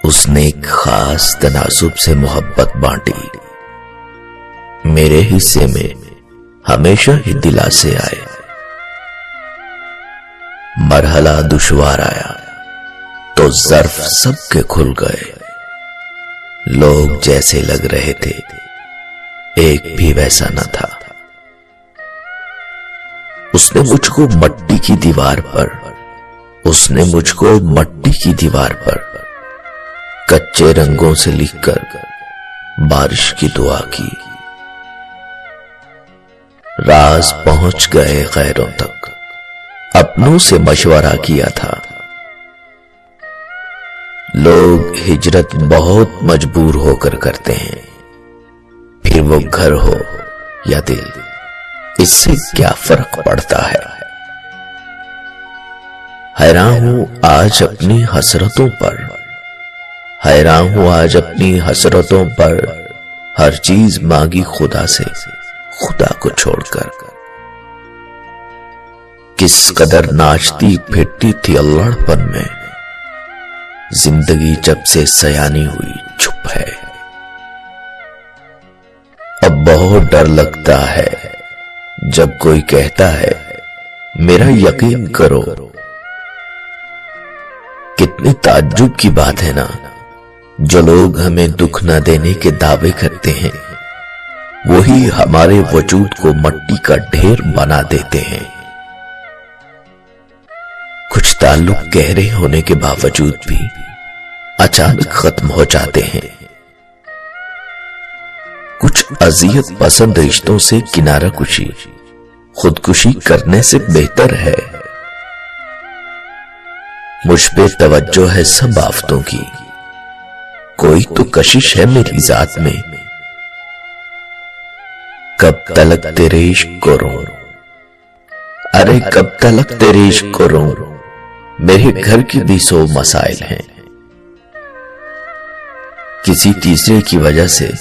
उसने एक खास तनासुब से मोहब्बत बांटी। मेरे हिस्से में हमेशा ही दिलासे आए। मरहला दुश्वार आया तो ज़र्फ सबके खुल गए। लोग जैसे लग रहे थे, एक भी वैसा न था। उसने मुझको मट्टी की दीवार पर कच्चे रंगों से लिखकर बारिश की दुआ की। राज पहुंच गए गैरों तक, अपनों से मशवरा किया था। लोग हिजरत बहुत मजबूर होकर करते हैं, फिर वो घर हो या दिल, इससे क्या फर्क पड़ता है। हैरान हूं आज अपनी हसरतों पर, हर चीज मांगी खुदा से, खुदा को छोड़कर। किस कदर नाचती फिरती थी अल्लाहपन में, जिंदगी जब से सयानी हुई चुप है। अब बहुत डर लगता है जब कोई कहता है मेरा यकीन करो। कितनी ताज्जुब की बात है ना, जो लोग हमें दुख न देने के दावे करते हैं, वही हमारे वजूद को मट्टी का ढेर बना देते हैं। कुछ ताल्लुक गहरे होने के बावजूद भी अचानक खत्म हो जाते हैं। कुछ अजियत पसंद रिश्तों से किनारा कुशी खुदकुशी करने से बेहतर है। मुझ पे तवज्जो है सब आफतों की, कोई तो कशिश है मेरी जात में। कब तलक तेरे इश्क को रो, अरे कब तलक तेरे इश्क को रो, मेरे घर की भी 100 मसाइल हैं। किसी तीसरे की वजह से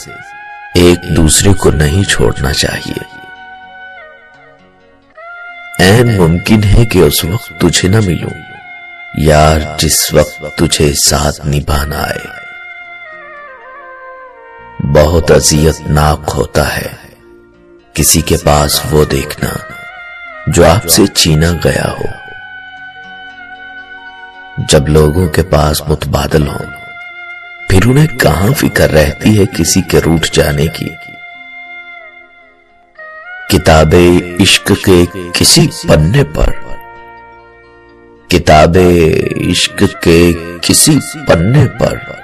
एक दूसरे को नहीं छोड़ना चाहिए। ऐन मुमकिन है कि उस वक्त तुझे न मिलूं यार, जिस वक्त तुझे साथ निभाना आए। बहुत अजियतनाक होता है किसी के पास वो देखना जो आपसे छीना गया हो। जब लोगों के पास मुतबादल हो, फिर उन्हें कहां फिक्र रहती है किसी के रूठ जाने की। किताबे इश्क के किसी पन्ने पर,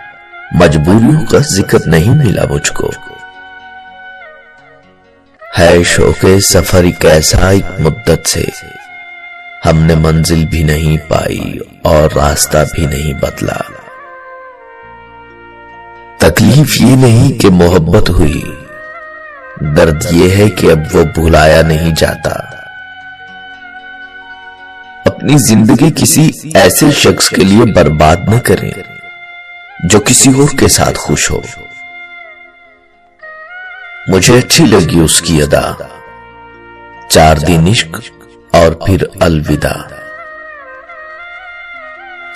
मजबूरियों का जिक्र नहीं मिला मुझको। है शौके सफर एक ऐसा, एक मुद्दत से हमने मंजिल भी नहीं पाई और रास्ता भी नहीं बदला। तकलीफ ये नहीं कि मोहब्बत हुई, दर्द ये है कि अब वो भुलाया नहीं जाता। अपनी जिंदगी किसी ऐसे शख्स के लिए बर्बाद न करें जो किसी और के साथ खुश हो। मुझे अच्छी लगी उसकी अदा, 4 दिन इश्क और फिर अलविदा।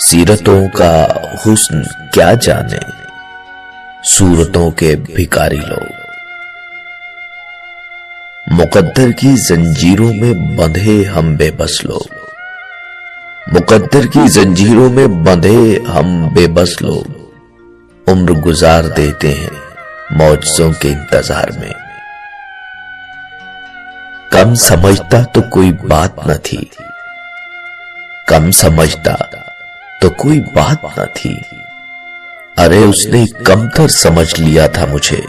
सीरतों का हुस्न क्या जाने, सूरतों के भिखारी लोग। मुकद्दर की जंजीरों में बंधे हम बेबस लोग, उम्र गुजार देते हैं मौजों के इंतजार में। कम समझता तो कोई बात न थी, अरे उसने कमतर समझ लिया था मुझे।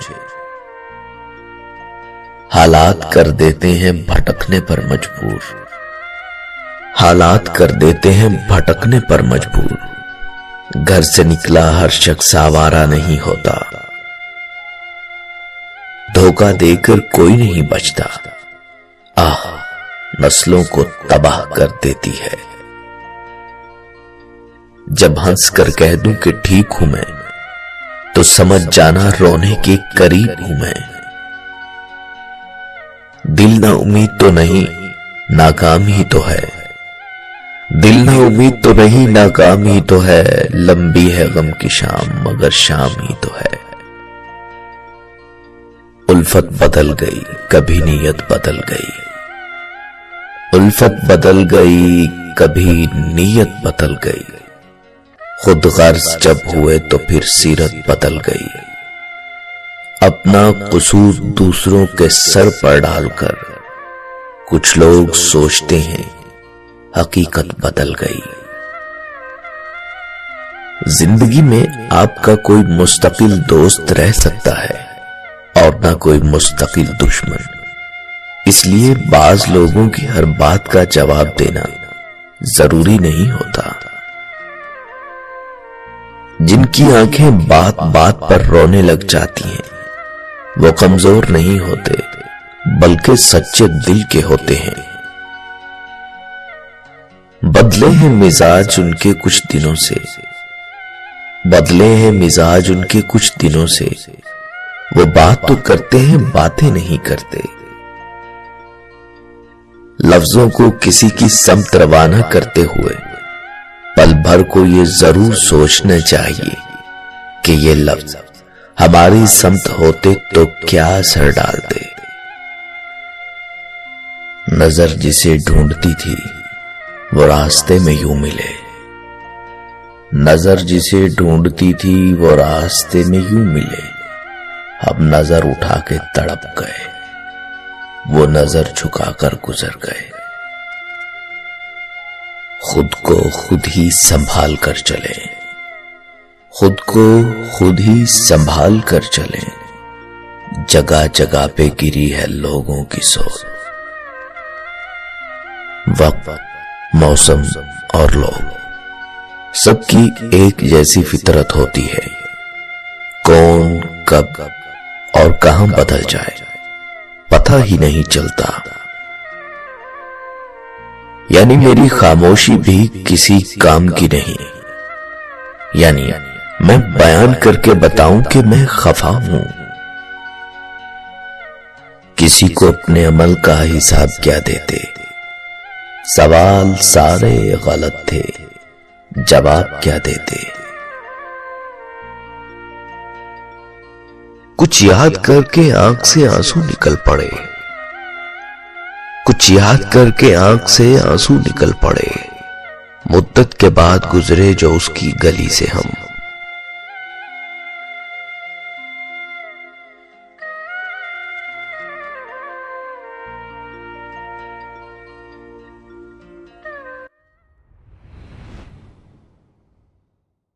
हालात कर देते हैं भटकने पर मजबूर, घर से निकला हर शख्स आवारा नहीं होता। धोखा देकर कोई नहीं बचता, आह नस्लों को तबाह कर देती है। जब हंस कर कह दूं कि ठीक हूं मैं, तो समझ जाना रोने के करीब हूं मैं। दिल ना उम्मीद तो नहीं, नाकाम ही तो है, दिल ना उम्मीद तो नहीं, नाकामी तो है, लंबी है गम की शाम मगर शाम ही तो है। उल्फत बदल गई, कभी नीयत बदल गई, उल्फत बदल गई, कभी नीयत बदल गई। खुद गर्ज जब हुए तो फिर सीरत बदल गई। अपना कसूर दूसरों के सर पर डालकर कुछ लोग सोचते हैं हकीकत बदल गई। जिंदगी में आपका कोई मुस्तकिल दोस्त रह सकता है और ना कोई मुस्तकिल दुश्मन। इसलिए बाज लोगों की हर बात का जवाब देना जरूरी नहीं होता। जिनकी आंखें बात बात पर रोने लग जाती हैं, वो कमजोर नहीं होते बल्कि सच्चे दिल के होते हैं। बदले हैं मिजाज उनके कुछ दिनों से, बदले हैं मिजाज उनके कुछ दिनों से। वो बात तो करते हैं, बातें नहीं करते। लफ्जों को किसी की समत रवाना करते हुए पल भर को ये जरूर सोचना चाहिए कि ये लफ्ज हमारी समत होते तो क्या असर डालते। नजर जिसे ढूंढती थी वो रास्ते में यूं मिले, नजर जिसे ढूंढती थी वो रास्ते में यूं मिले। अब नजर उठा के तड़प गए, वो नजर झुकाकर गुजर गए। खुद को खुद ही संभाल कर चले, खुद को खुद ही संभाल कर चले। जगह जगह पे गिरी है लोगों की सोच। वक्त, मौसम और लोग सबकी एक जैसी फितरत होती है। कौन कब और कहां बदल जाए पता ही नहीं चलता। यानी मेरी खामोशी भी किसी काम की नहीं। यानी मैं बयान करके बताऊं कि मैं खफा हूं। किसी को अपने अमल का हिसाब क्या देते। सवाल सारे गलत थे, जवाब क्या देते। कुछ याद करके आंख से आंसू निकल पड़े, कुछ याद करके आंख से आंसू निकल पड़े। मुद्दत के बाद गुजरे जो उसकी गली से हम,